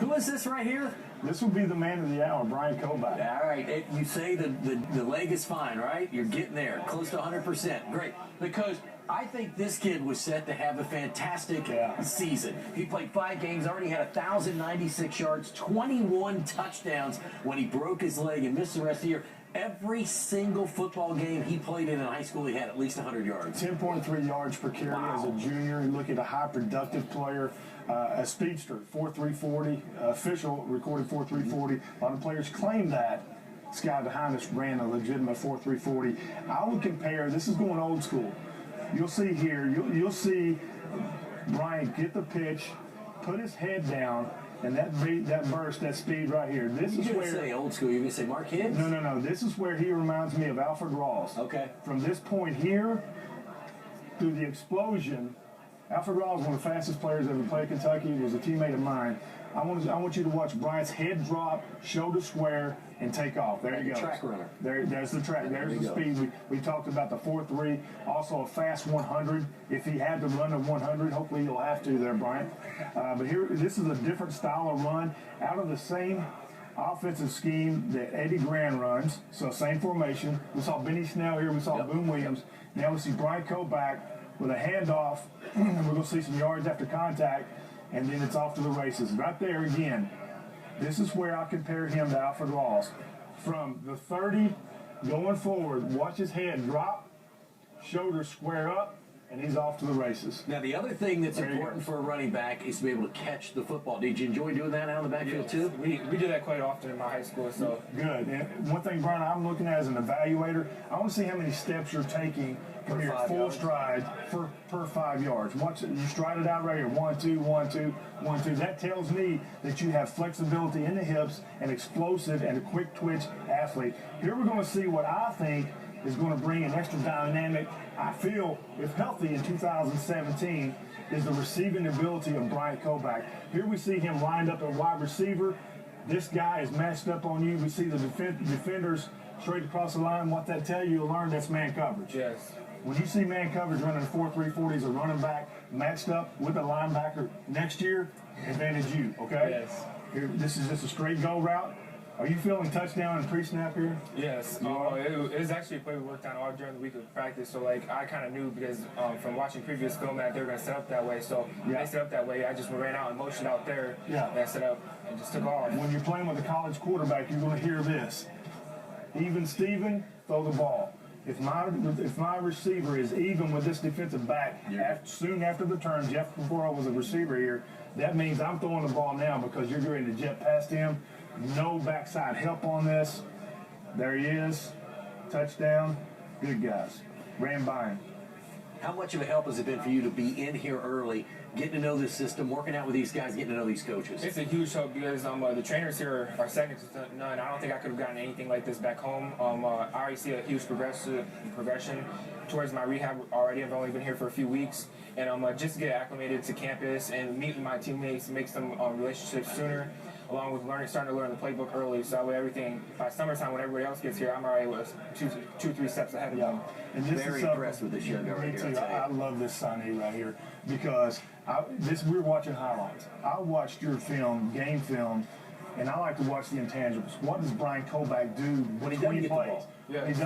Who is this right here? This will be the man of the hour, Bryant K. All right, you say the leg is fine, right? You're getting there, close to 100%. Great, because I think this kid was set to have a fantastic season. He played 5 games, already had 1,096 yards, 21 touchdowns when he broke his leg and missed the rest of the year. Every single football game he played in high school, he had at least 100 yards. 10.3 yards per carry as a junior. You look at a high productive player, a speedster, 4.340. Official recorded 4.340. A lot of players claim that. This guy behind us ran a legitimate 4.340. I would compare, this is going old school. You'll see here, you'll see Bryant get the pitch, put his head down, and that burst, that speed right here. This is where. Say old school. You're gonna say Mark Higgins? No. This is where he reminds me of Alfred Ross. Okay. From this point here through the explosion, Alfred Ross, one of the fastest players ever played Kentucky, was a teammate of mine. I want you to watch Bryant's head drop, shoulder square, and take off. There you go. Track runner. There's the track. There's the speed. We talked about the 4.3. Also a fast 100. If he had to run a 100, hopefully he'll have to there, Bryant. But here, this is a different style of run out of the same offensive scheme that Eddie Grand runs. So same formation. We saw Benny Snell here. We saw Boone Williams. Now we see Bryant K. back with a handoff. And we're going to see some yards after contact. And then it's off to the races. Right there again, this is where I compare him to Alfred Ross. From the 30 going forward, watch his head drop, shoulders square up, and he's off to the races. Now, the other thing that's important for a running back is to be able to catch the football. Did you enjoy doing that out in the backfield too? We did that quite often in my high school. So good. And one thing, Brian, I'm looking at as an evaluator, I want to see how many steps you're taking from your full stride per 5 yards. Once you stride it out right here, 1, 2, 1, 2, 1, 2. That tells me that you have flexibility in the hips, an explosive and a quick twitch athlete. Here we're going to see what I think is going to bring an extra dynamic, I feel, if healthy in 2017, is the receiving ability of Bryant K. Here we see him lined up at wide receiver. This guy is matched up on you. We see the defenders straight across the line. What that tell you, you'll learn that's man coverage. Yes. When you see man coverage running 4.340 as a running back matched up with a linebacker next year, advantage you, okay? Yes. Here, this is just a straight go route. Are you feeling touchdown and pre-snap here? Yes. It was actually a play we worked on all during the week of practice. So, like, I kind of knew because from watching previous film that they were going to set up that way. So, when they set up that way, I just ran out and motioned out there. And I set up and just took off. When you're playing with a college quarterback, you're going to hear this. Even Steven, throw the ball. If my receiver is even with this defensive back, soon after the turn, Jeff Before was a receiver here, that means I'm throwing the ball now because you're going to jet past him. No backside help on this. There he is. Touchdown. Good guys. Ran by him. How much of a help has it been for you to be in here early, getting to know this system, working out with these guys, getting to know these coaches? It's a huge help because the trainers here are second to none. I don't think I could have gotten anything like this back home. I already see a huge progression towards my rehab already. I've only been here for a few weeks. And just to get acclimated to campus and meet my teammates, make some relationships sooner, along with starting to learn the playbook early. So that way everything, by summertime when everybody else gets here, I'm already with 2-3 steps ahead of them. And this Very impressed with this young guy right here. I love this signee right here because we're watching highlights. I watched your film, game film, and I like to watch the intangibles. What does Bryant K. do when he doesn't get the ball? He does